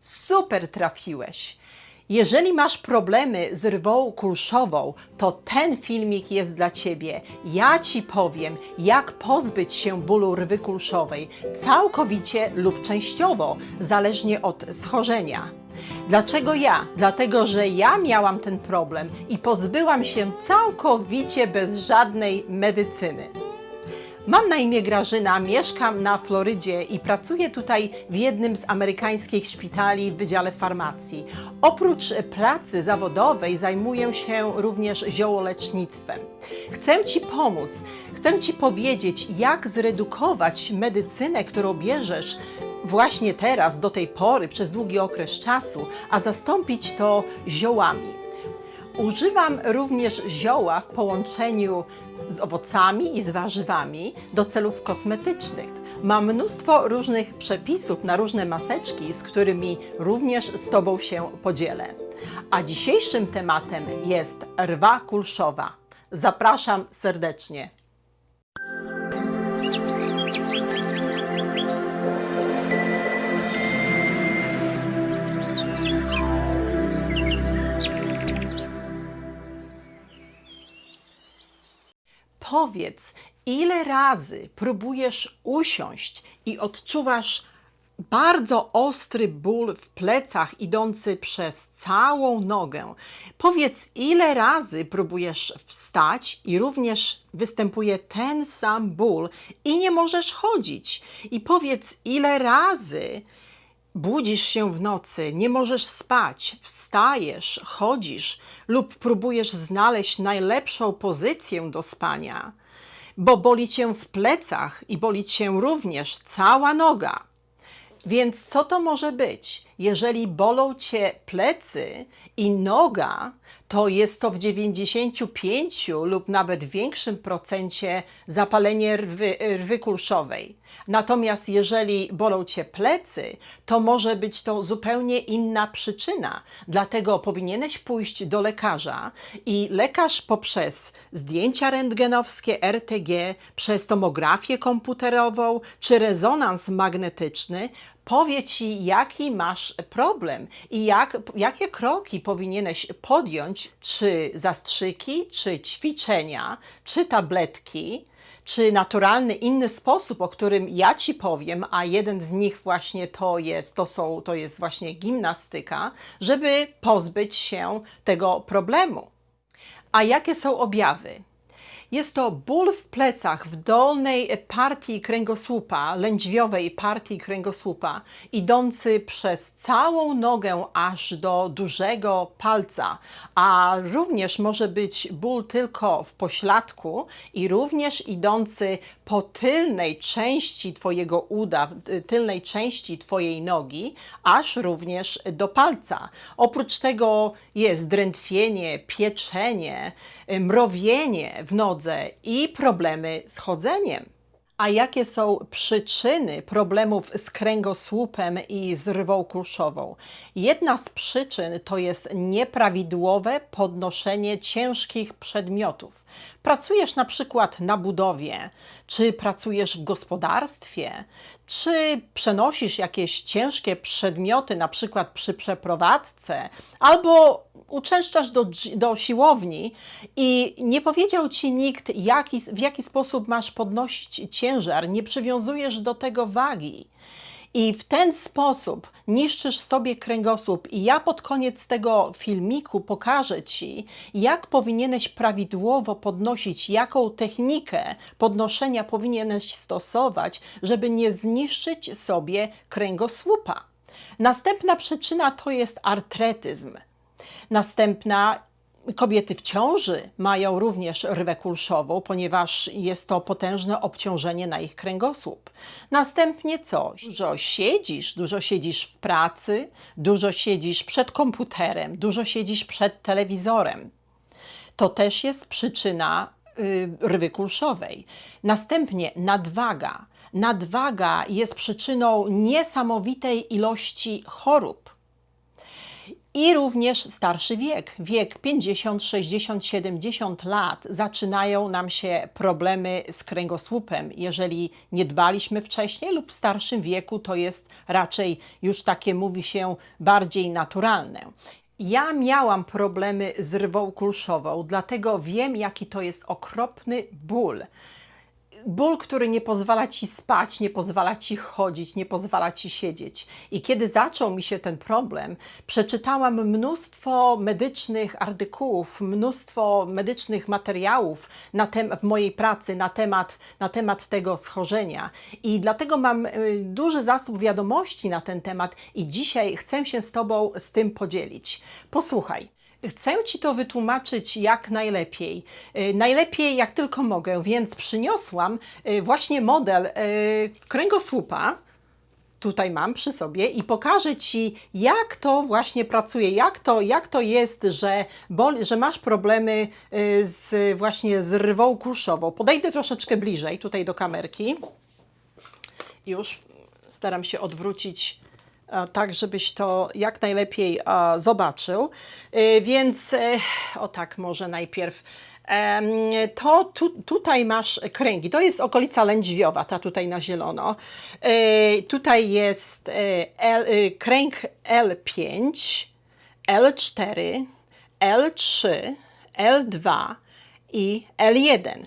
Super trafiłeś! Jeżeli masz problemy z rwą kulszową, to ten filmik jest dla Ciebie. Ja Ci powiem, jak pozbyć się bólu rwy kulszowej całkowicie lub częściowo, zależnie od schorzenia. Dlaczego ja? Dlatego, że ja miałam ten problem i pozbyłam się całkowicie bez żadnej medycyny. Mam na imię Grażyna, mieszkam na Florydzie i pracuję tutaj w jednym z amerykańskich szpitali w Wydziale Farmacji. Oprócz pracy zawodowej zajmuję się również ziołolecznictwem. Chcę Ci pomóc, chcę Ci powiedzieć, jak zredukować medycynę, którą bierzesz właśnie teraz, do tej pory, przez długi okres czasu, a zastąpić to ziołami. Używam również zioła w połączeniu z owocami i z warzywami do celów kosmetycznych. Mam mnóstwo różnych przepisów na różne maseczki, z którymi również z Tobą się podzielę. A dzisiejszym tematem jest rwa kulszowa. Zapraszam serdecznie. Powiedz, ile razy próbujesz usiąść i odczuwasz bardzo ostry ból w plecach idący przez całą nogę. Powiedz, ile razy próbujesz wstać i również występuje ten sam ból i nie możesz chodzić. I powiedz, ile razy budzisz się w nocy, nie możesz spać, wstajesz, chodzisz lub próbujesz znaleźć najlepszą pozycję do spania, bo boli Cię w plecach i boli Cię również cała noga. Więc co to może być? Jeżeli bolą Cię plecy i noga, to jest to w 95 lub nawet większym procencie zapalenie rwy kulszowej. Natomiast jeżeli bolą Cię plecy, to może być to zupełnie inna przyczyna. Dlatego powinieneś pójść do lekarza i lekarz poprzez zdjęcia rentgenowskie, RTG, przez tomografię komputerową czy rezonans magnetyczny powie Ci, jaki masz problem i jakie kroki powinieneś podjąć, czy zastrzyki, czy ćwiczenia, czy tabletki, czy naturalny inny sposób, o którym ja Ci powiem, a jeden z nich właśnie to jest właśnie gimnastyka, żeby pozbyć się tego problemu. A jakie są objawy? Jest to ból w plecach, w dolnej partii kręgosłupa, lędźwiowej partii kręgosłupa, idący przez całą nogę aż do dużego palca, a również może być ból tylko w pośladku i również idący po tylnej części Twojego uda, tylnej części Twojej nogi, aż również do palca. Oprócz tego jest drętwienie, pieczenie, mrowienie w nodze i problemy z chodzeniem. A jakie są przyczyny problemów z kręgosłupem i z rwą kulszową? Jedna z przyczyn to jest nieprawidłowe podnoszenie ciężkich przedmiotów. Pracujesz na przykład na budowie, czy pracujesz w gospodarstwie, czy przenosisz jakieś ciężkie przedmioty, na przykład przy przeprowadzce, albo uczęszczasz do siłowni i nie powiedział Ci nikt, w jaki sposób masz podnosić ciężar, nie przywiązujesz do tego wagi. I w ten sposób niszczysz sobie kręgosłup. I ja pod koniec tego filmiku pokażę Ci, jak powinieneś prawidłowo podnosić, jaką technikę podnoszenia powinieneś stosować, żeby nie zniszczyć sobie kręgosłupa. Następna przyczyna to jest artretyzm. Następna, kobiety w ciąży mają również rwę kulszową, ponieważ jest to potężne obciążenie na ich kręgosłup. Następnie co? Dużo siedzisz w pracy, dużo siedzisz przed komputerem, dużo siedzisz przed telewizorem. To też jest przyczyna rwy kulszowej. Następnie nadwaga. Nadwaga jest przyczyną niesamowitej ilości chorób. I również starszy wiek, wiek 50, 60, 70 lat, zaczynają nam się problemy z kręgosłupem. Jeżeli nie dbaliśmy wcześniej lub w starszym wieku, to jest raczej już takie, mówi się, bardziej naturalne. Ja miałam problemy z rwą kulszową, dlatego wiem, jaki to jest okropny ból. Ból, który nie pozwala ci spać, nie pozwala ci chodzić, nie pozwala ci siedzieć. I kiedy zaczął mi się ten problem, przeczytałam mnóstwo medycznych artykułów, mnóstwo medycznych materiałów w mojej pracy na temat tego schorzenia. I dlatego mam duży zasób wiadomości na ten temat i dzisiaj chcę się z Tobą z tym podzielić. Posłuchaj. Chcę Ci to wytłumaczyć jak najlepiej. Najlepiej jak tylko mogę, więc przyniosłam właśnie model kręgosłupa. Tutaj mam przy sobie i pokażę Ci, jak to właśnie pracuje, jak to jest, że masz problemy właśnie z rwą kulszową. Podejdę troszeczkę bliżej tutaj do kamerki. Już staram się odwrócić tak, żebyś to jak najlepiej zobaczył. Więc o tak, może najpierw. Tutaj masz kręgi. To jest okolica lędźwiowa, ta tutaj na zielono. Tutaj jest kręg L5, L4, L3, L2 i L1.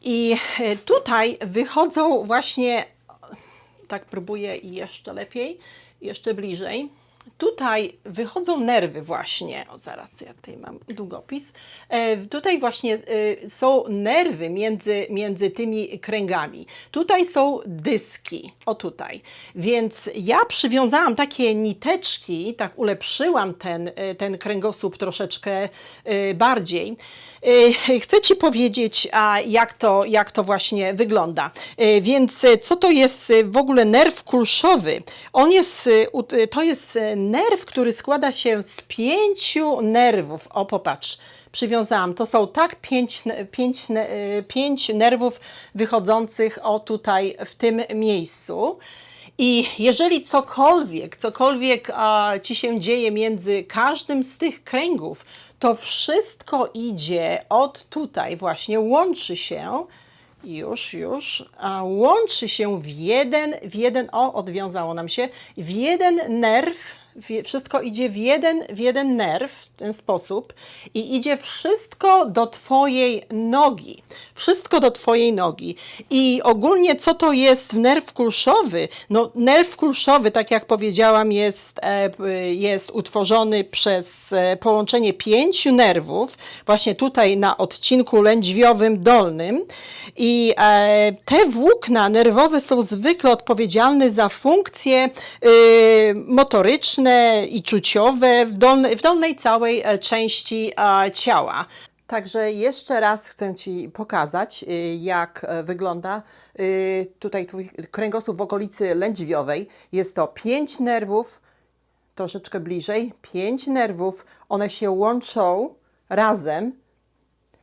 I tutaj wychodzą właśnie, tak próbuję i jeszcze lepiej, jeszcze bliżej. Tutaj wychodzą nerwy właśnie. O, zaraz, ja tutaj mam długopis. Tutaj właśnie są nerwy między tymi kręgami. Tutaj są dyski. O tutaj. Więc ja przywiązałam takie niteczki, tak ulepszyłam ten kręgosłup troszeczkę bardziej. Chcę Ci powiedzieć, jak to właśnie wygląda. Więc co to jest w ogóle nerw kulszowy? To jest nerw, który składa się z 5 nerwów. O, popatrz, przywiązałam. To są tak 5 nerwów wychodzących tutaj w tym miejscu. I jeżeli cokolwiek Ci się dzieje między każdym z tych kręgów, to wszystko idzie od tutaj właśnie, łączy się, łączy się w jeden, odwiązało nam się, w jeden nerw. Wszystko idzie w jeden nerw w ten sposób i idzie wszystko do Twojej nogi. Wszystko do Twojej nogi. I ogólnie co to jest nerw kulszowy? No, nerw kulszowy, tak jak powiedziałam, jest utworzony przez połączenie 5 nerwów, właśnie tutaj na odcinku lędźwiowym dolnym. I te włókna nerwowe są zwykle odpowiedzialne za funkcje motoryczne i czuciowe w dolnej całej części ciała. Także jeszcze raz chcę Ci pokazać, jak wygląda tutaj Twój kręgosłup w okolicy lędźwiowej. Jest to 5 nerwów, troszeczkę bliżej, 5 nerwów. One się łączą razem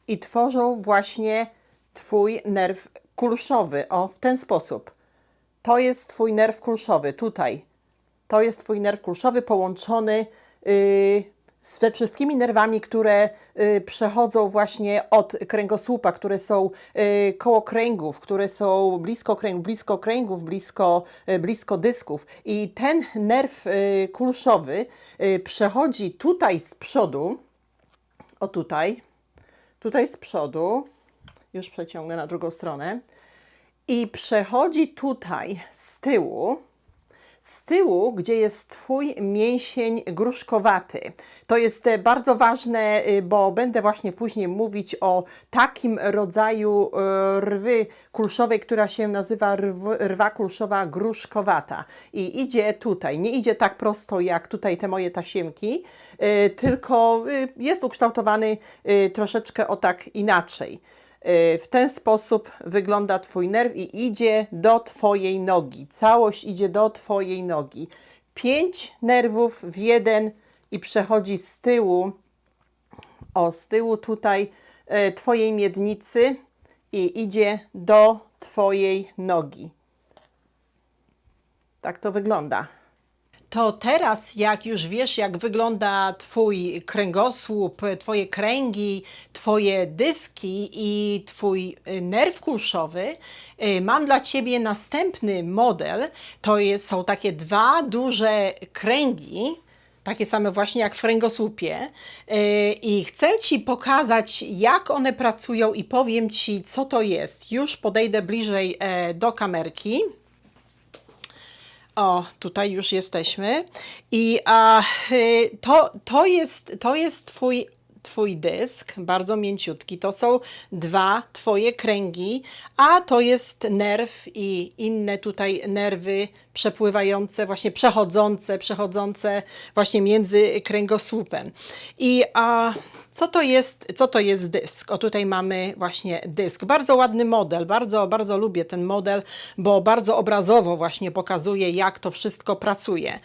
i tworzą właśnie Twój nerw kulszowy. O, w ten sposób. To jest Twój nerw kulszowy, tutaj. To jest Twój nerw kulszowy połączony ze wszystkimi nerwami, które przechodzą właśnie od kręgosłupa, które są koło kręgów, które są blisko kręgów, blisko dysków. I ten nerw kulszowy przechodzi tutaj z przodu, o tutaj z przodu, już przeciągnę na drugą stronę, i przechodzi tutaj z tyłu, gdzie jest Twój mięsień gruszkowaty. To jest bardzo ważne, bo będę właśnie później mówić o takim rodzaju rwy kulszowej, która się nazywa rwa kulszowa gruszkowata. I idzie tutaj, nie idzie tak prosto jak tutaj te moje tasiemki, tylko jest ukształtowany troszeczkę o tak inaczej. W ten sposób wygląda Twój nerw i idzie do Twojej nogi. Całość idzie do Twojej nogi. 5 nerwów w jeden i przechodzi z tyłu tutaj Twojej miednicy i idzie do Twojej nogi. Tak to wygląda. To teraz, jak już wiesz, jak wygląda Twój kręgosłup, Twoje kręgi, Twoje dyski i Twój nerw kulszowy, mam dla Ciebie następny model. Są takie dwa duże kręgi, takie same właśnie jak w kręgosłupie. I chcę Ci pokazać, jak one pracują i powiem Ci, co to jest. Już podejdę bliżej do kamerki. O, tutaj już jesteśmy. I to jest twój dysk, bardzo mięciutki. To są dwa Twoje kręgi, a to jest nerw i inne tutaj nerwy przepływające, właśnie przechodzące właśnie między kręgosłupem. I co to jest dysk? O, tutaj mamy właśnie dysk. Bardzo ładny model, bardzo lubię ten model, bo bardzo obrazowo właśnie pokazuje, jak to wszystko pracuje.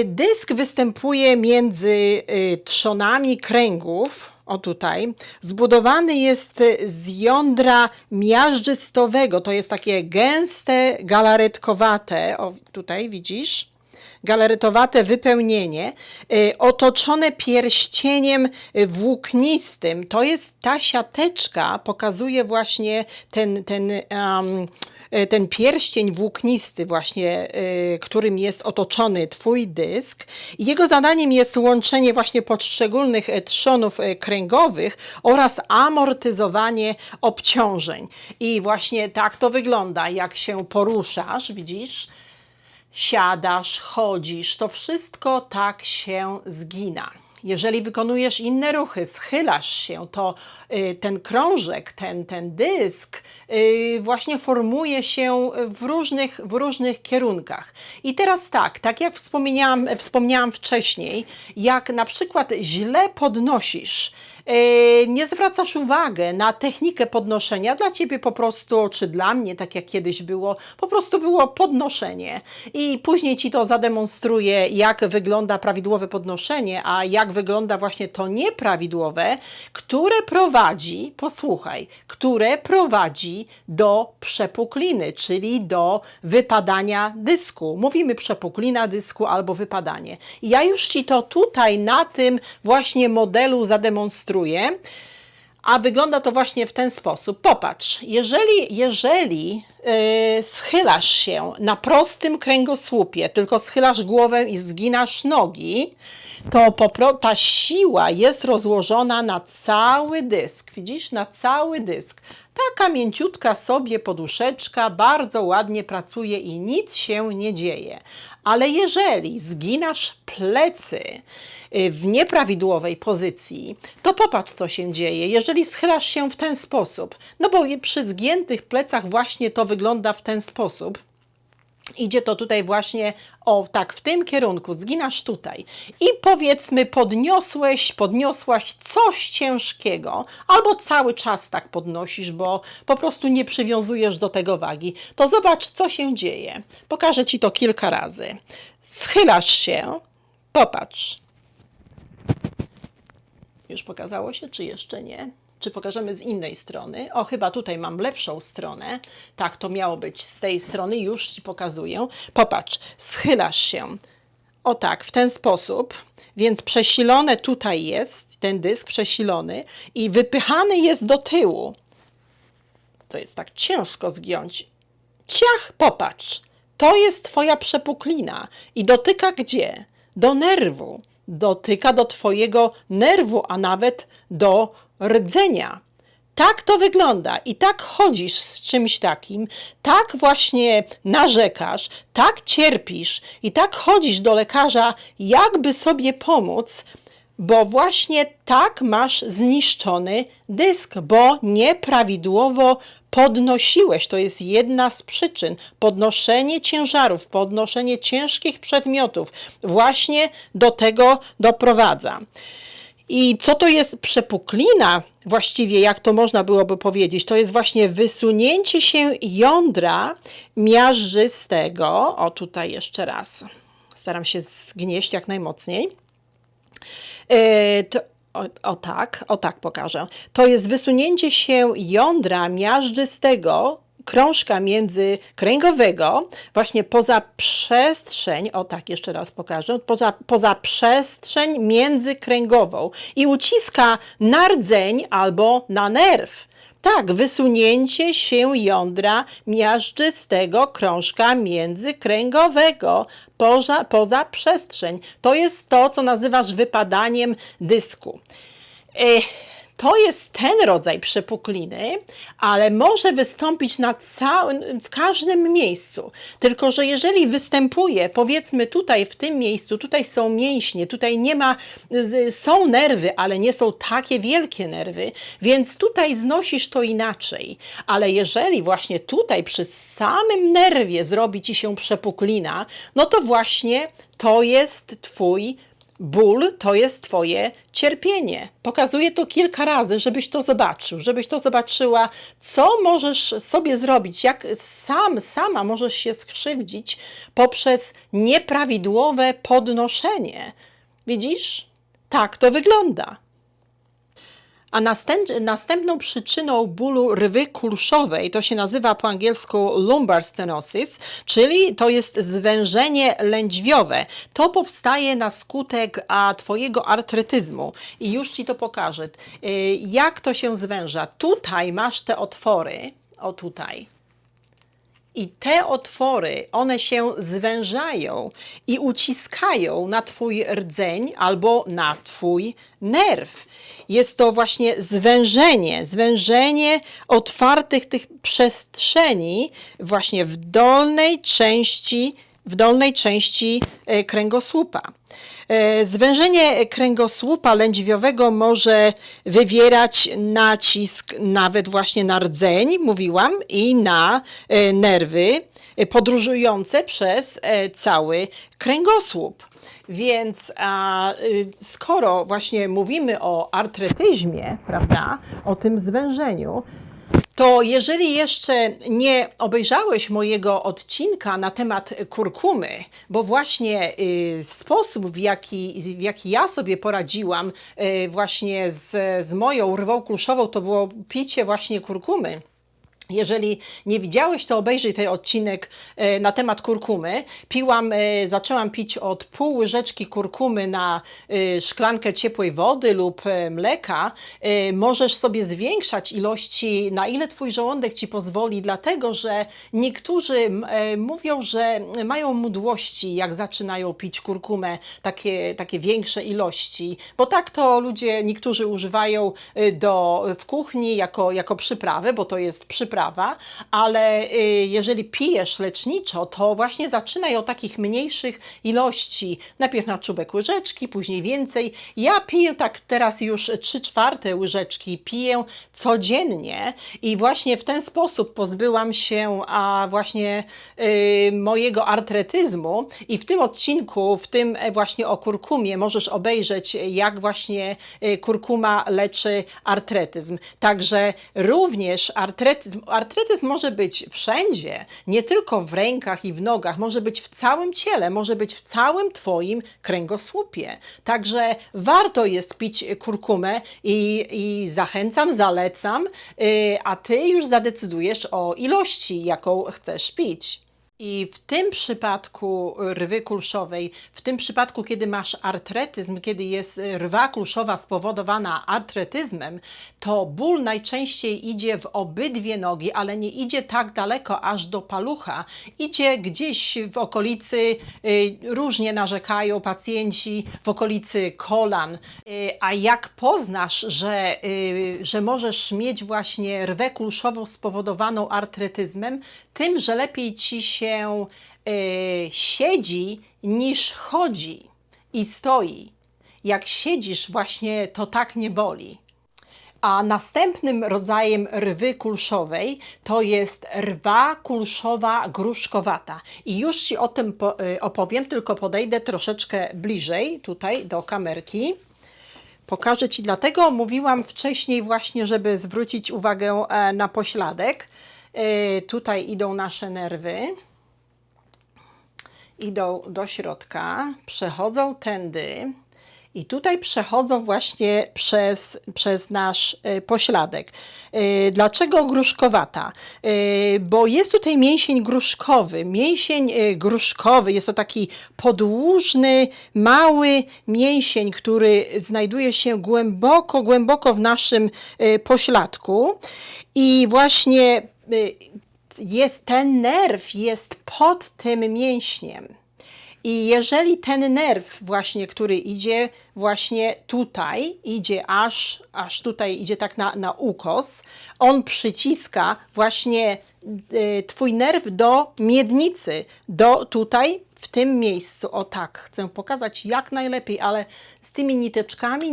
Dysk występuje między trzonami kręgów. O tutaj. Zbudowany jest z jądra miażdżystowego. To jest takie gęste, galaretkowate. O, tutaj widzisz? Galaretowate wypełnienie, otoczone pierścieniem włóknistym. To jest ta siateczka, pokazuje właśnie ten pierścień włóknisty właśnie, którym jest otoczony Twój dysk. Jego zadaniem jest łączenie właśnie poszczególnych trzonów kręgowych oraz amortyzowanie obciążeń. I właśnie tak to wygląda, jak się poruszasz, widzisz? Siadasz, chodzisz, to wszystko tak się zgina. Jeżeli wykonujesz inne ruchy, schylasz się, to ten krążek, ten dysk właśnie formuje się w różnych kierunkach. I teraz tak jak wspomniałam wcześniej, jak na przykład źle podnosisz, nie zwracasz uwagi na technikę podnoszenia, dla Ciebie po prostu, czy dla mnie, tak jak kiedyś było, po prostu było podnoszenie. I później Ci to zademonstruję, jak wygląda prawidłowe podnoszenie, a jak wygląda właśnie to nieprawidłowe, które prowadzi do przepukliny, czyli do wypadania dysku. Mówimy przepuklina dysku albo wypadanie. I ja już Ci to tutaj na tym właśnie modelu zademonstruję. A wygląda to właśnie w ten sposób. Popatrz, jeżeli schylasz się na prostym kręgosłupie, tylko schylasz głowę i zginasz nogi, to ta siła jest rozłożona na cały dysk. Widzisz? Na cały dysk. Taka mięciutka sobie poduszeczka bardzo ładnie pracuje i nic się nie dzieje. Ale jeżeli zginasz plecy w nieprawidłowej pozycji, to popatrz, co się dzieje. Jeżeli schylasz się w ten sposób, no bo przy zgiętych plecach właśnie to wygląda w ten sposób. Idzie to tutaj właśnie, o tak, w tym kierunku, zginasz tutaj i powiedzmy podniosłaś coś ciężkiego, albo cały czas tak podnosisz, bo po prostu nie przywiązujesz do tego wagi, to zobacz, co się dzieje. Pokażę Ci to kilka razy. Schylasz się, popatrz. Już pokazało się, czy jeszcze nie? Czy pokażemy z innej strony? O, chyba tutaj mam lepszą stronę. Tak, to miało być z tej strony, już Ci pokazuję. Popatrz, schylasz się. O tak, w ten sposób. Więc przesilone tutaj jest, ten dysk przesilony i wypychany jest do tyłu. To jest tak ciężko zgiąć. Ciach, popatrz. To jest Twoja przepuklina i dotyka gdzie? Do nerwu. Dotyka do Twojego nerwu, a nawet do rdzenia. Tak to wygląda i tak chodzisz z czymś takim, tak właśnie narzekasz, tak cierpisz i tak chodzisz do lekarza, jakby sobie pomóc, bo właśnie tak masz zniszczony dysk, bo nieprawidłowo podnosiłeś. To jest jedna z przyczyn. Podnoszenie ciężarów, podnoszenie ciężkich przedmiotów właśnie do tego doprowadza. I co to jest przepuklina? Właściwie, jak to można byłoby powiedzieć, to jest właśnie wysunięcie się jądra miażdżystego. O, tutaj jeszcze raz. Staram się zgnieść jak najmocniej. O tak pokażę. To jest wysunięcie się jądra miażdżystego, krążka międzykręgowego, właśnie poza przestrzeń, o tak, jeszcze raz pokażę, poza przestrzeń międzykręgową i uciska na rdzeń albo na nerw. Tak, wysunięcie się jądra miażdżystego krążka międzykręgowego poza przestrzeń. To jest to, co nazywasz wypadaniem dysku. To jest ten rodzaj przepukliny, ale może wystąpić w każdym miejscu. Tylko że jeżeli występuje, powiedzmy tutaj w tym miejscu, tutaj są mięśnie, tutaj nie ma, są nerwy, ale nie są takie wielkie nerwy, więc tutaj znosisz to inaczej. Ale jeżeli właśnie tutaj przy samym nerwie zrobi ci się przepuklina, no to właśnie to jest twój ból, to jest twoje cierpienie. Pokazuję to kilka razy, żebyś to zobaczył, żebyś to zobaczyła, co możesz sobie zrobić, jak sama możesz się skrzywdzić poprzez nieprawidłowe podnoszenie. Widzisz? Tak to wygląda. A następną przyczyną bólu rwy kulszowej, to się nazywa po angielsku lumbar stenosis, czyli to jest zwężenie lędźwiowe. To powstaje na skutek twojego artretyzmu. I już ci to pokażę. Jak to się zwęża? Tutaj masz te otwory, o tutaj. I te otwory, one się zwężają i uciskają na twój rdzeń albo na twój nerw. Jest to właśnie zwężenie otwartych tych przestrzeni właśnie w dolnej części kręgosłupa. Zwężenie kręgosłupa lędźwiowego może wywierać nacisk nawet właśnie na rdzeń, mówiłam, i na nerwy podróżujące przez cały kręgosłup. Więc skoro właśnie mówimy o artretyzmie, prawda, o tym zwężeniu, to jeżeli jeszcze nie obejrzałeś mojego odcinka na temat kurkumy, bo właśnie sposób, w jaki ja sobie poradziłam właśnie z moją rwą kulszową, to było picie właśnie kurkumy. Jeżeli nie widziałeś, to obejrzyj ten odcinek na temat kurkumy. Zaczęłam pić od pół łyżeczki kurkumy na szklankę ciepłej wody lub mleka. Możesz sobie zwiększać ilości, na ile twój żołądek ci pozwoli, dlatego że niektórzy mówią, że mają mdłości, jak zaczynają pić kurkumę, takie większe ilości, bo tak to niektórzy używają w kuchni jako przyprawę, bo to jest przyprawa, ale jeżeli pijesz leczniczo, to właśnie zaczynaj od takich mniejszych ilości. Najpierw na czubek łyżeczki, później więcej. Ja piję tak teraz już 3/4 łyżeczki, piję codziennie i właśnie w ten sposób pozbyłam się właśnie mojego artretyzmu i w tym odcinku, w tym właśnie o kurkumie możesz obejrzeć, jak właśnie kurkuma leczy artretyzm. Także również artretyzm może być wszędzie, nie tylko w rękach i w nogach, może być w całym ciele, może być w całym twoim kręgosłupie. Także warto jest pić kurkumę i zachęcam, zalecam, a ty już zadecydujesz o ilości, jaką chcesz pić. I w tym przypadku rwy kulszowej, w tym przypadku, kiedy masz artretyzm, kiedy jest rwa kulszowa spowodowana artretyzmem, to ból najczęściej idzie w obydwie nogi, ale nie idzie tak daleko aż do palucha. Idzie gdzieś w okolicy, różnie narzekają pacjenci, w okolicy kolan. A jak poznasz, że możesz mieć właśnie rwę kulszową spowodowaną artretyzmem, tym, że lepiej ci się siedzi niż chodzi i stoi. Jak siedzisz właśnie, to tak nie boli. A następnym rodzajem rwy kulszowej to jest rwa kulszowa gruszkowata. I już ci o tym opowiem, tylko podejdę troszeczkę bliżej tutaj do kamerki. Pokażę ci, dlatego mówiłam wcześniej właśnie, żeby zwrócić uwagę na pośladek. Tutaj idą nasze nerwy. Idą do środka, przechodzą tędy i tutaj przechodzą właśnie przez nasz pośladek. Dlaczego gruszkowata? Bo jest tutaj mięsień gruszkowy. Mięsień gruszkowy jest to taki podłużny, mały mięsień, który znajduje się głęboko, głęboko w naszym pośladku i właśnie ten nerw jest pod tym mięśniem. I jeżeli ten nerw właśnie, który idzie właśnie tutaj, idzie aż tutaj, idzie tak na ukos, on przyciska właśnie twój nerw do miednicy, do tutaj, w tym miejscu. O tak, chcę pokazać jak najlepiej, ale z tymi niteczkami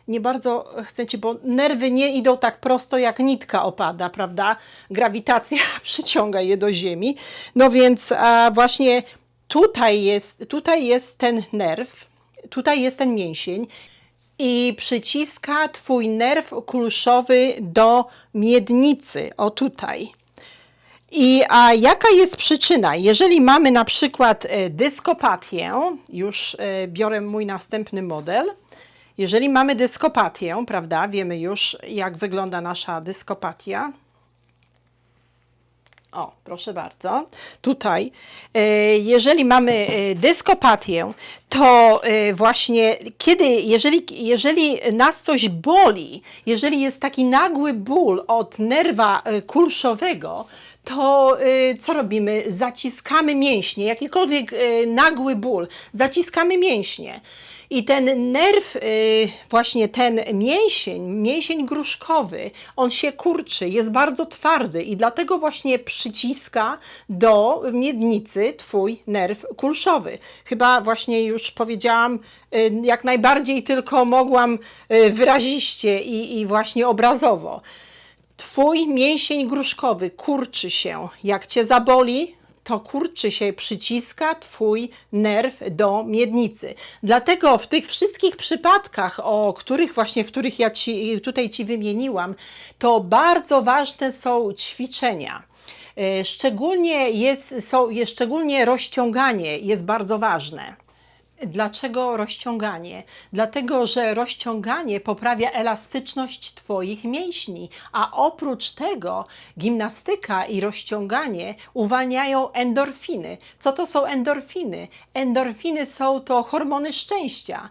nie bardzo chcecie, bo nerwy nie idą tak prosto jak nitka opada, prawda? Grawitacja przyciąga je do ziemi. No więc właśnie tutaj jest ten nerw, tutaj jest ten mięsień i przyciska twój nerw kulszowy do miednicy, o tutaj. A jaka jest przyczyna? Jeżeli mamy na przykład dyskopatię, już biorę mój następny model. Jeżeli mamy dyskopatię, prawda, wiemy już jak wygląda nasza dyskopatia. O, proszę bardzo. Tutaj, jeżeli mamy dyskopatię, to właśnie jeżeli nas coś boli, jeżeli jest taki nagły ból od nerwa kulszowego, to co robimy? Zaciskamy mięśnie, jakikolwiek nagły ból, zaciskamy mięśnie. I ten nerw, właśnie ten mięsień gruszkowy, on się kurczy, jest bardzo twardy i dlatego właśnie przyciska do miednicy twój nerw kulszowy. Chyba właśnie już powiedziałam, jak najbardziej tylko mogłam wyraziście i właśnie obrazowo. Twój mięsień gruszkowy kurczy się, jak cię zaboli, to kurczy się, przyciska twój nerw do miednicy. Dlatego w tych wszystkich przypadkach, w których ja tutaj ci wymieniłam, to bardzo ważne są ćwiczenia. Szczególnie rozciąganie jest bardzo ważne. Dlaczego rozciąganie? Dlatego, że rozciąganie poprawia elastyczność twoich mięśni, a oprócz tego gimnastyka i rozciąganie uwalniają endorfiny. Co to są endorfiny? Endorfiny są to hormony szczęścia.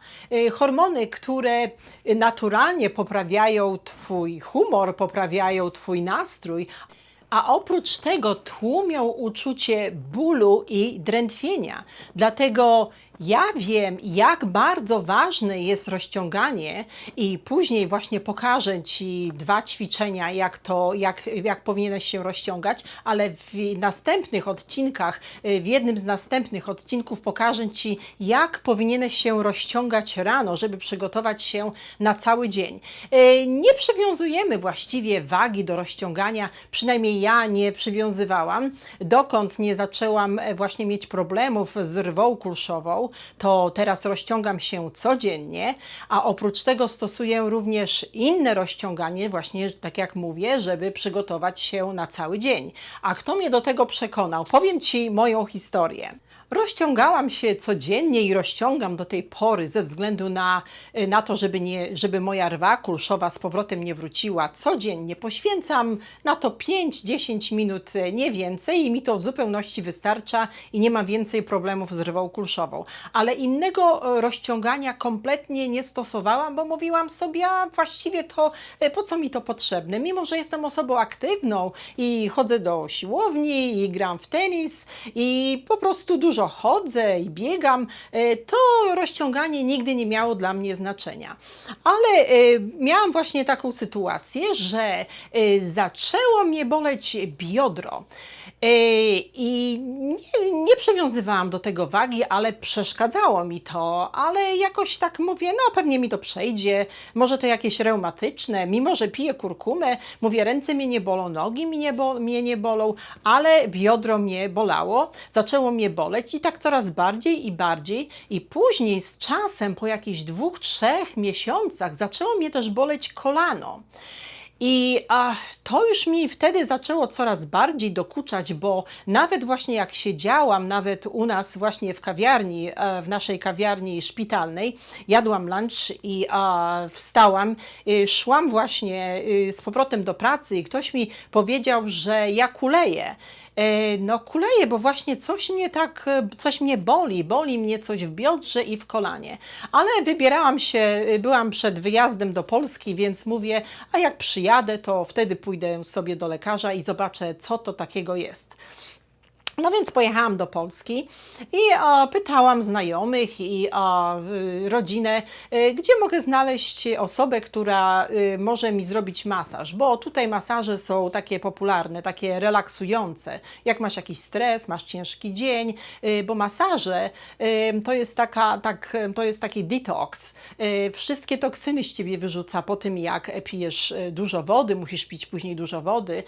Hormony, które naturalnie poprawiają twój humor, poprawiają twój nastrój, a oprócz tego tłumią uczucie bólu i drętwienia. Dlatego ja wiem, jak bardzo ważne jest rozciąganie i później właśnie pokażę ci 2 ćwiczenia, jak powinieneś się rozciągać, ale w jednym z następnych odcinków pokażę ci, jak powinieneś się rozciągać rano, żeby przygotować się na cały dzień. Nie przywiązujemy właściwie wagi do rozciągania, przynajmniej ja nie przywiązywałam, dokąd nie zaczęłam właśnie mieć problemów z rwą kulszową, to teraz rozciągam się codziennie, a oprócz tego stosuję również inne rozciąganie, właśnie tak jak mówię, żeby przygotować się na cały dzień. A kto mnie do tego przekonał? Powiem ci moją historię. Rozciągałam się codziennie i rozciągam do tej pory ze względu na to, żeby moja rwa kulszowa z powrotem nie wróciła. Codziennie poświęcam na to 5-10 minut, nie więcej, i mi to w zupełności wystarcza i nie mam więcej problemów z rwą kulszową. Ale innego rozciągania kompletnie nie stosowałam, bo mówiłam sobie, a właściwie to po co mi to potrzebne? Mimo że jestem osobą aktywną i chodzę do siłowni i gram w tenis i po prostu dużo chodzę i biegam, to rozciąganie nigdy nie miało dla mnie znaczenia. Ale miałam właśnie taką sytuację, że zaczęło mnie boleć biodro. I nie przywiązywałam do tego wagi, ale przeszkadzało mi to, ale jakoś tak mówię, no pewnie mi to przejdzie, może to jakieś reumatyczne, mimo że piję kurkumę, mówię, ręce mnie nie bolą, nogi mnie nie bolą, ale biodro mnie bolało, zaczęło mnie boleć i tak coraz bardziej i później z czasem, po jakichś 2-3 miesiącach zaczęło mnie też boleć kolano. I to już mi wtedy zaczęło coraz bardziej dokuczać, bo nawet właśnie jak siedziałam, nawet u nas właśnie w kawiarni, w naszej kawiarni szpitalnej, jadłam lunch i wstałam, szłam właśnie z powrotem do pracy i ktoś mi powiedział, że ja kuleję. No kuleję, bo właśnie coś mnie boli mnie coś w biodrze i w kolanie. Ale wybierałam się, byłam przed wyjazdem do Polski, więc mówię, a jak przyjadę, to wtedy pójdę sobie do lekarza i zobaczę, co to takiego jest. No więc pojechałam do Polski i pytałam znajomych i rodzinę, gdzie mogę znaleźć osobę, która może mi zrobić masaż, bo tutaj masaże są takie popularne, takie relaksujące. Jak masz jakiś stres, masz ciężki dzień, bo masaże to jest taki detoks. Wszystkie toksyny z ciebie wyrzuca po tym, jak pijesz dużo wody, musisz pić później dużo wody,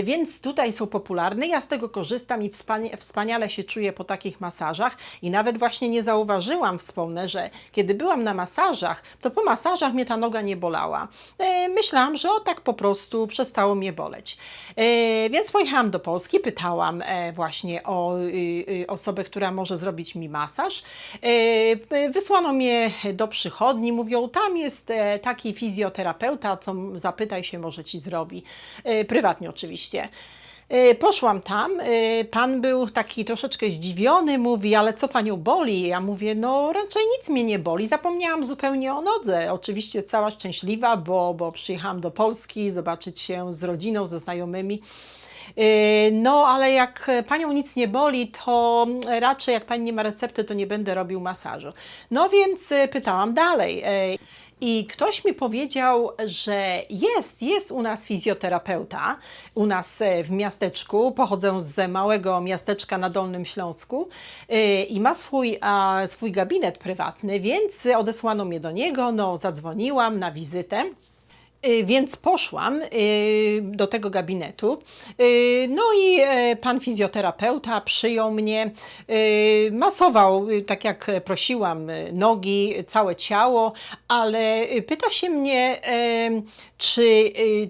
więc tutaj są popularne. Ja z tego korzystam i wspaniale się czuję po takich masażach i nawet właśnie nie zauważyłam, wspomnę, że kiedy byłam na masażach, to po masażach mnie ta noga nie bolała. Myślałam, że tak po prostu przestało mnie boleć. Więc pojechałam do Polski, pytałam właśnie o osobę, która może zrobić mi masaż. Wysłano mnie do przychodni, mówią, tam jest taki fizjoterapeuta, co zapytaj się, może ci zrobi. Prywatnie oczywiście. Poszłam tam, pan był taki troszeczkę zdziwiony, mówi, ale co panią boli? Ja mówię, no raczej nic mnie nie boli, zapomniałam zupełnie o nodze. Oczywiście cała szczęśliwa, bo przyjechałam do Polski zobaczyć się z rodziną, ze znajomymi. No, ale jak panią nic nie boli, to raczej jak pani nie ma recepty, to nie będę robił masażu. No więc pytałam dalej. I ktoś mi powiedział, że jest u nas fizjoterapeuta, u nas w miasteczku, pochodzę z małego miasteczka na Dolnym Śląsku i ma swój gabinet prywatny, więc odesłano mnie do niego, no zadzwoniłam na wizytę. Więc poszłam do tego gabinetu, no i pan fizjoterapeuta przyjął mnie, masował, tak jak prosiłam, nogi, całe ciało, ale pyta się mnie,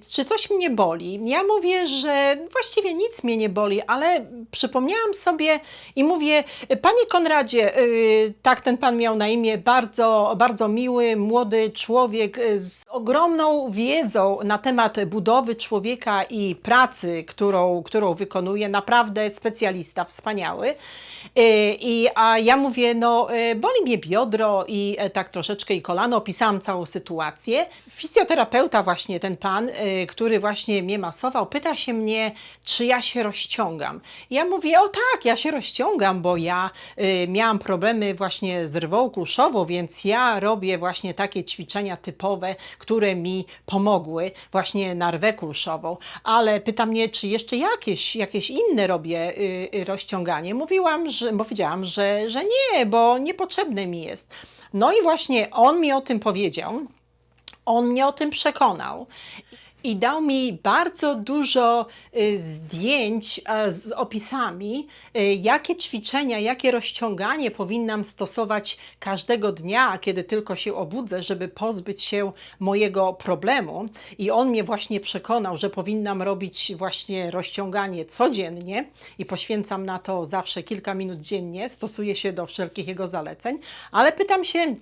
czy coś mnie boli. Ja mówię, że właściwie nic mnie nie boli, ale przypomniałam sobie i mówię, panie Konradzie, tak ten pan miał na imię, bardzo, bardzo miły, młody człowiek z ogromną wiedzą na temat budowy człowieka i pracy, którą wykonuje, naprawdę specjalista, wspaniały. A ja mówię, no boli mnie biodro i tak troszeczkę i kolano, opisałam całą sytuację. Fizjoterapeuta właśnie, ten pan, który właśnie mnie masował, pyta się mnie, czy ja się rozciągam. Ja mówię, o tak, ja się rozciągam, bo ja miałam problemy właśnie z rwą kulszową, więc ja robię właśnie takie ćwiczenia typowe, które mi pomogły właśnie na rwę kulszową. Ale pyta mnie, czy jeszcze jakieś inne robię rozciąganie. Powiedziałam, że nie, bo niepotrzebne mi jest. No i właśnie on mi o tym powiedział. On mnie o tym przekonał i dał mi bardzo dużo zdjęć z opisami, jakie ćwiczenia, jakie rozciąganie powinnam stosować każdego dnia, kiedy tylko się obudzę, żeby pozbyć się mojego problemu. I on mnie właśnie przekonał, że powinnam robić właśnie rozciąganie codziennie i poświęcam na to zawsze kilka minut dziennie, stosuję się do wszelkich jego zaleceń, ale pytam się,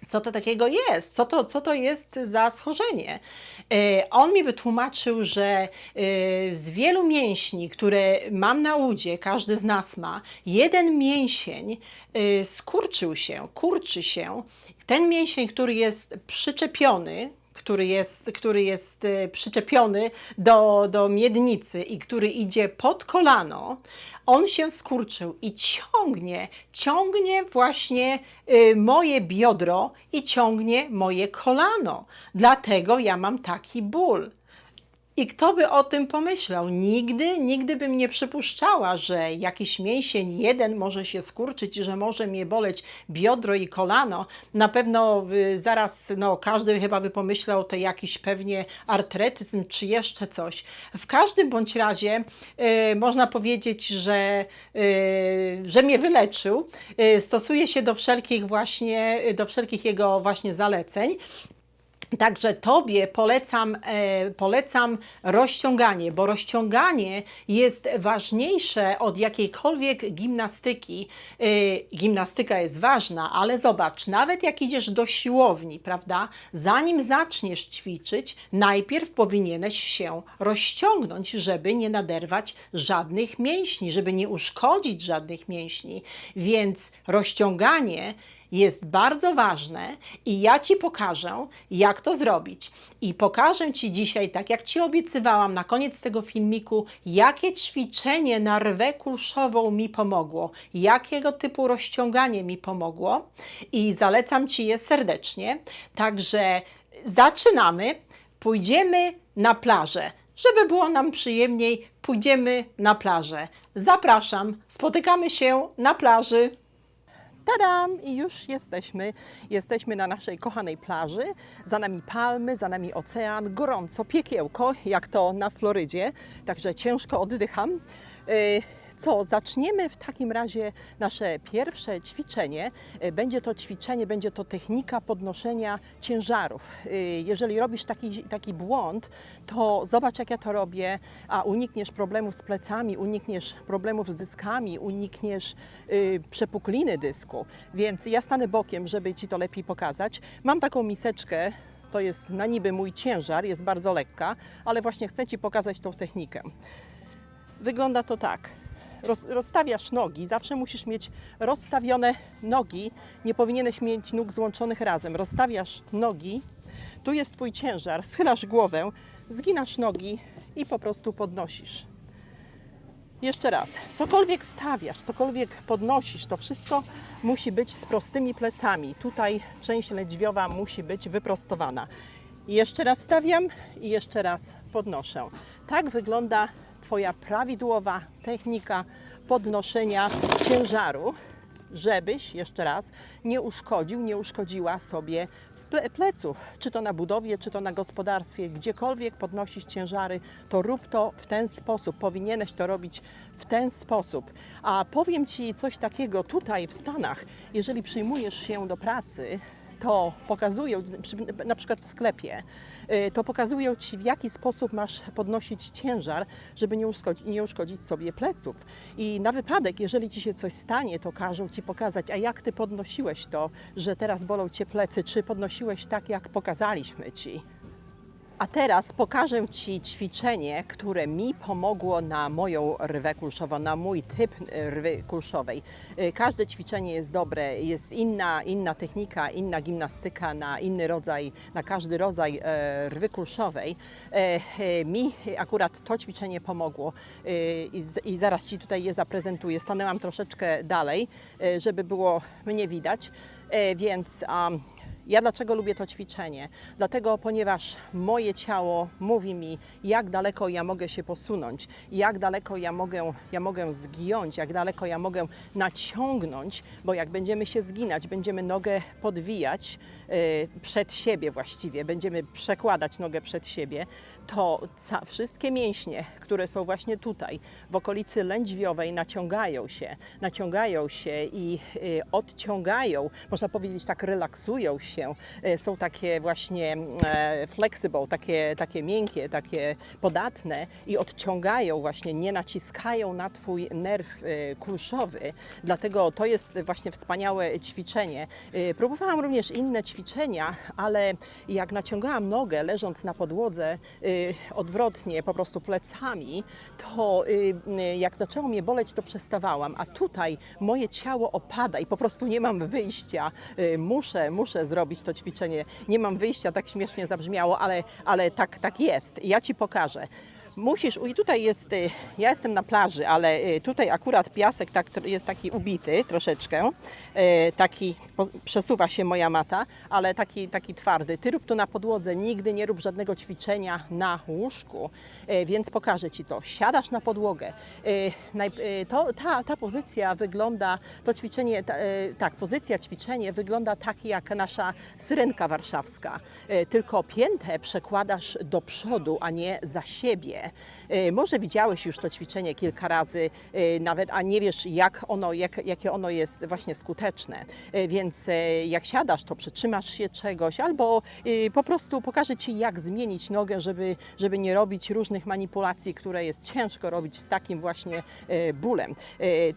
co to takiego jest? Co to jest za schorzenie? On mi wytłumaczył, że z wielu mięśni, które mam na udzie, każdy z nas ma, jeden mięsień kurczy się. Ten mięsień, który jest przyczepiony, który jest przyczepiony do miednicy i który idzie pod kolano, on się skurczył i ciągnie właśnie moje biodro i ciągnie moje kolano. Dlatego ja mam taki ból. I kto by o tym pomyślał? Nigdy bym nie przypuszczała, że jakiś mięsień jeden może się skurczyć i że może mnie boleć biodro i kolano. Na pewno zaraz każdy chyba by pomyślał, to jakiś pewnie artretyzm czy jeszcze coś. W każdym bądź razie można powiedzieć, że mnie wyleczył. Stosuje się do wszelkich jego właśnie zaleceń. Także Tobie polecam rozciąganie, bo rozciąganie jest ważniejsze od jakiejkolwiek gimnastyki. Gimnastyka jest ważna, ale zobacz, nawet jak idziesz do siłowni, prawda, zanim zaczniesz ćwiczyć, najpierw powinieneś się rozciągnąć, żeby nie naderwać żadnych mięśni, żeby nie uszkodzić żadnych mięśni. Więc rozciąganie jest bardzo ważne i ja Ci pokażę, jak to zrobić. I pokażę Ci dzisiaj, tak jak Ci obiecywałam na koniec tego filmiku, jakie ćwiczenie na rwę kulszową mi pomogło, jakiego typu rozciąganie mi pomogło i zalecam Ci je serdecznie. Także zaczynamy, pójdziemy na plażę. Żeby było nam przyjemniej, pójdziemy na plażę. Zapraszam, spotykamy się na plaży. Tadam! I już jesteśmy. Jesteśmy na naszej kochanej plaży. Za nami palmy, za nami ocean, gorąco, piekiełko, jak to na Florydzie. Także ciężko oddycham. Zaczniemy w takim razie nasze pierwsze ćwiczenie. Będzie to technika podnoszenia ciężarów. Jeżeli robisz taki błąd, to zobacz, jak ja to robię, a unikniesz problemów z plecami, unikniesz problemów z dyskami, unikniesz przepukliny dysku. Więc ja stanę bokiem, żeby Ci to lepiej pokazać. Mam taką miseczkę. To jest na niby mój ciężar, jest bardzo lekka, ale właśnie chcę Ci pokazać tą technikę. Wygląda to tak. Rozstawiasz nogi, zawsze musisz mieć rozstawione nogi, nie powinieneś mieć nóg złączonych razem. Rozstawiasz nogi, tu jest Twój ciężar, schylasz głowę, zginasz nogi i po prostu podnosisz. Jeszcze raz, cokolwiek stawiasz, cokolwiek podnosisz, to wszystko musi być z prostymi plecami. Tutaj część lędźwiowa musi być wyprostowana. I jeszcze raz stawiam i jeszcze raz podnoszę. Tak wygląda Twoja prawidłowa technika podnoszenia ciężaru, żebyś, jeszcze raz, nie uszkodziła sobie pleców. Czy to na budowie, czy to na gospodarstwie, gdziekolwiek podnosisz ciężary, to rób to w ten sposób. Powinieneś to robić w ten sposób. A powiem Ci coś takiego tutaj w Stanach, jeżeli przyjmujesz się do pracy, to pokazują, na przykład w sklepie, to pokazują Ci, w jaki sposób masz podnosić ciężar, żeby nie uszkodzić sobie pleców. I na wypadek, jeżeli Ci się coś stanie, to każą Ci pokazać, a jak Ty podnosiłeś to, że teraz bolą Cię plecy, czy podnosiłeś tak, jak pokazaliśmy Ci. A teraz pokażę Ci ćwiczenie, które mi pomogło na moją rwę kulszową, na mój typ rwy kulszowej. Każde ćwiczenie jest dobre, jest inna technika, inna gimnastyka na każdy rodzaj rwy kulszowej. Mi akurat to ćwiczenie pomogło i zaraz Ci tutaj je zaprezentuję. Stanęłam troszeczkę dalej, żeby było mnie widać, więc ja dlaczego lubię to ćwiczenie? Dlatego, ponieważ moje ciało mówi mi, jak daleko ja mogę się posunąć, jak daleko ja mogę zgiąć, jak daleko ja mogę naciągnąć, bo jak będziemy się zginać, będziemy nogę podwijać przed siebie właściwie, będziemy przekładać nogę przed siebie, to wszystkie mięśnie, które są właśnie tutaj, w okolicy lędźwiowej, naciągają się i odciągają, można powiedzieć tak, relaksują się. Są takie właśnie flexible, takie miękkie, takie podatne i odciągają właśnie, nie naciskają na Twój nerw kulszowy. Dlatego to jest właśnie wspaniałe ćwiczenie. Próbowałam również inne ćwiczenia, ale jak naciągałam nogę leżąc na podłodze odwrotnie, po prostu plecami, to jak zaczęło mnie boleć, to przestawałam. A tutaj moje ciało opada i po prostu nie mam wyjścia. Muszę zrobić to ćwiczenie. Nie mam wyjścia, tak śmiesznie zabrzmiało, ale tak jest. Ja Ci pokażę. I tutaj ja jestem na plaży, ale tutaj akurat piasek jest taki ubity troszeczkę, przesuwa się moja mata, ale taki twardy. Ty rób to na podłodze, nigdy nie rób żadnego ćwiczenia na łóżku, więc pokażę Ci to. Siadasz na podłogę. Ta pozycja wygląda, to ćwiczenie, ćwiczenie wygląda tak jak nasza syrenka warszawska, tylko piętę przekładasz do przodu, a nie za siebie. ćwiczenie. Może widziałeś już to ćwiczenie kilka razy, nawet, a nie wiesz, jakie ono jest właśnie skuteczne. Więc jak siadasz, to przytrzymasz się czegoś, albo po prostu pokażę Ci, jak zmienić nogę, żeby nie robić różnych manipulacji, które jest ciężko robić z takim właśnie bólem.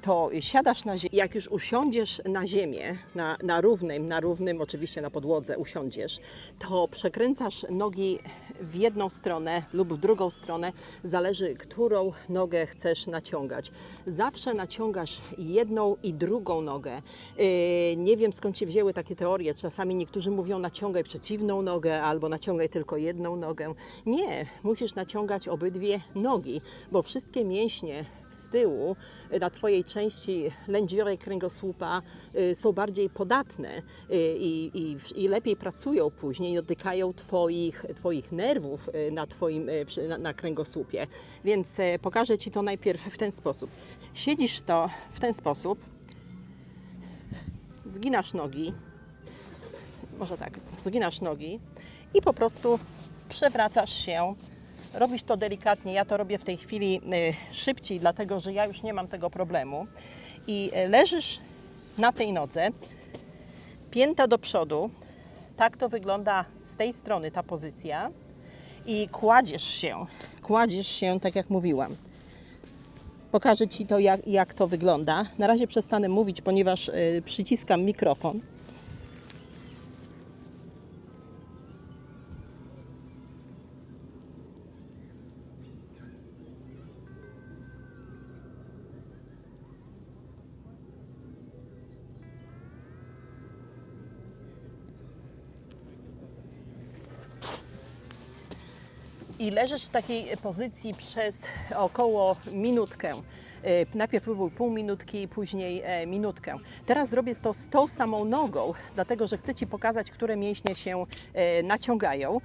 To siadasz na ziemi. Jak już usiądziesz na ziemię, na równym, oczywiście na podłodze usiądziesz, to przekręcasz nogi w jedną stronę lub w drugą stronę, zależy, którą nogę chcesz naciągać. Zawsze naciągasz jedną i drugą nogę. Nie wiem, skąd się wzięły takie teorie. Czasami niektórzy mówią, naciągaj przeciwną nogę albo naciągaj tylko jedną nogę. Nie, musisz naciągać obydwie nogi, bo wszystkie mięśnie z tyłu na Twojej części lędźwiowej kręgosłupa są bardziej podatne i lepiej pracują później, dotykają Twoich nerwów na kręgosłupie. Więc pokażę Ci to najpierw w ten sposób. Siedzisz to w ten sposób, zginasz nogi, może tak, zginasz nogi i po prostu przewracasz się. Robisz to delikatnie, ja to robię w tej chwili szybciej, dlatego że ja już nie mam tego problemu. I leżysz na tej nodze, pięta do przodu, tak to wygląda z tej strony ta pozycja i kładziesz się tak jak mówiłam. Pokażę Ci to, jak to wygląda. Na razie przestanę mówić, ponieważ przyciskam mikrofon. I leżysz w takiej pozycji przez około minutkę. Najpierw próbuj pół minutki, później minutkę. Teraz zrobię to z tą samą nogą, dlatego że chcę Ci pokazać, które mięśnie się naciągają,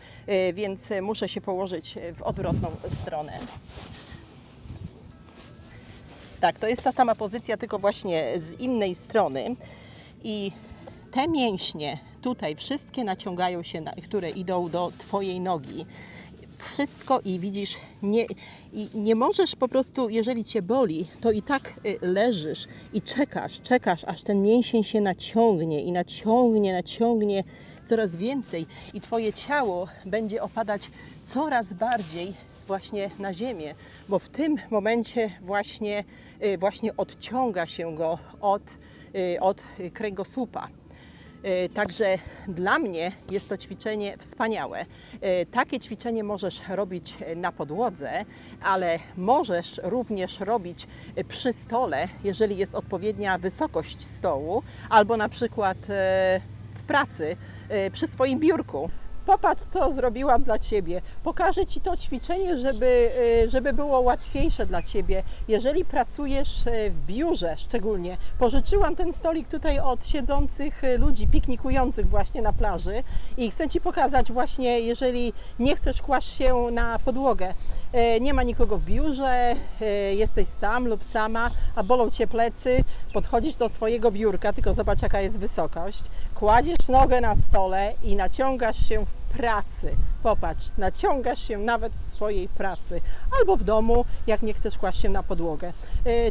więc muszę się położyć w odwrotną stronę. Tak, to jest ta sama pozycja, tylko właśnie z innej strony. I te mięśnie tutaj wszystkie naciągają się, które idą do Twojej nogi. Wszystko i widzisz, nie możesz po prostu, jeżeli Cię boli, to i tak leżysz i czekasz, aż ten mięsień się naciągnie i naciągnie coraz więcej i Twoje ciało będzie opadać coraz bardziej właśnie na ziemię, bo w tym momencie właśnie odciąga się go od kręgosłupa. Także dla mnie jest to ćwiczenie wspaniałe. Takie ćwiczenie możesz robić na podłodze, ale możesz również robić przy stole, jeżeli jest odpowiednia wysokość stołu, albo na przykład w pracy przy swoim biurku. Popatrz, co zrobiłam dla Ciebie. Pokażę Ci to ćwiczenie, żeby było łatwiejsze dla Ciebie. Jeżeli pracujesz w biurze szczególnie, pożyczyłam ten stolik tutaj od siedzących ludzi, piknikujących właśnie na plaży i chcę Ci pokazać właśnie, jeżeli nie chcesz kłaść się na podłogę, nie ma nikogo w biurze, jesteś sam lub sama, a bolą Cię plecy, podchodzisz do swojego biurka, tylko zobacz, jaka jest wysokość, kładziesz nogę na stole i naciągasz się w pracy. Popatrz, naciągasz się nawet w swojej pracy albo w domu, jak nie chcesz kłaść się na podłogę.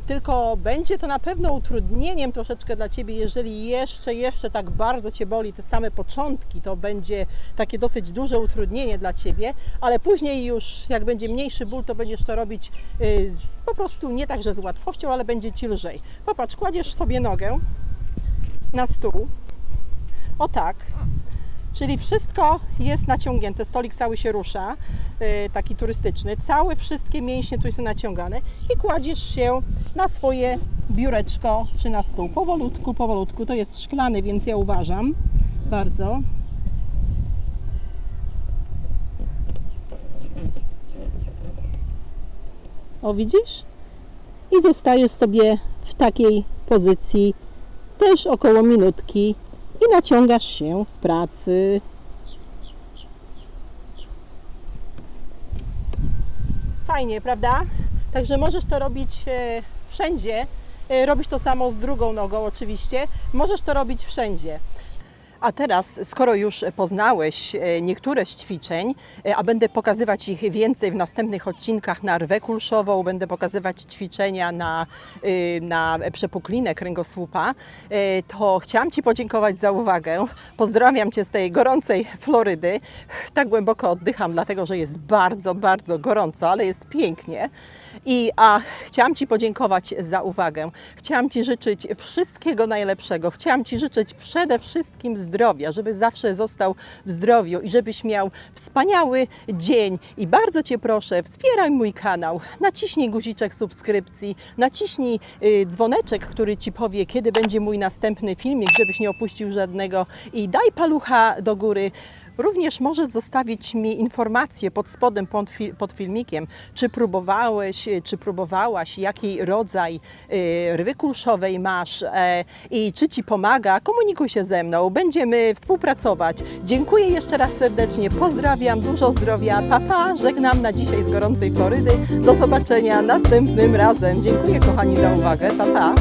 Tylko będzie to na pewno utrudnieniem troszeczkę dla Ciebie, jeżeli jeszcze tak bardzo Cię boli te same początki, to będzie takie dosyć duże utrudnienie dla Ciebie, ale później już jak będzie mniejszy ból, to będziesz to robić po prostu nie tak, że z łatwością, ale będzie Ci lżej. Popatrz, kładziesz sobie nogę na stół, o tak. Czyli wszystko jest naciągnięte, stolik cały się rusza, taki turystyczny, wszystkie mięśnie tu są naciągane i kładziesz się na swoje biureczko czy na stół. Powolutku, to jest szklany, więc ja uważam bardzo. O, widzisz? I zostajesz sobie w takiej pozycji też około minutki. I naciągasz się w pracy. Fajnie, prawda? Także możesz to robić wszędzie. Robisz to samo z drugą nogą oczywiście. Możesz to robić wszędzie. A teraz, skoro już poznałeś niektóre z ćwiczeń, a będę pokazywać ich więcej w następnych odcinkach na rwę kulszową, będę pokazywać ćwiczenia na przepuklinę kręgosłupa, to chciałam Ci podziękować za uwagę. Pozdrawiam Cię z tej gorącej Florydy. Tak głęboko oddycham, dlatego że jest bardzo, bardzo gorąco, ale jest pięknie. Chciałam Ci podziękować za uwagę. Chciałam Ci życzyć wszystkiego najlepszego. Chciałam Ci życzyć przede wszystkim zdrowia, żeby zawsze został w zdrowiu i żebyś miał wspaniały dzień. I bardzo Cię proszę, wspieraj mój kanał, naciśnij guziczek subskrypcji, naciśnij dzwoneczek, który Ci powie, kiedy będzie mój następny filmik, żebyś nie opuścił żadnego i daj palucha do góry. Również możesz zostawić mi informację pod spodem, pod filmikiem, czy próbowałeś, czy próbowałaś, jaki rodzaj rwy kulszowej masz i czy Ci pomaga. Komunikuj się ze mną, będziemy współpracować. Dziękuję jeszcze raz serdecznie, pozdrawiam, dużo zdrowia, pa, pa, żegnam na dzisiaj z gorącej Florydy. Do zobaczenia następnym razem. Dziękuję kochani za uwagę, pa, pa.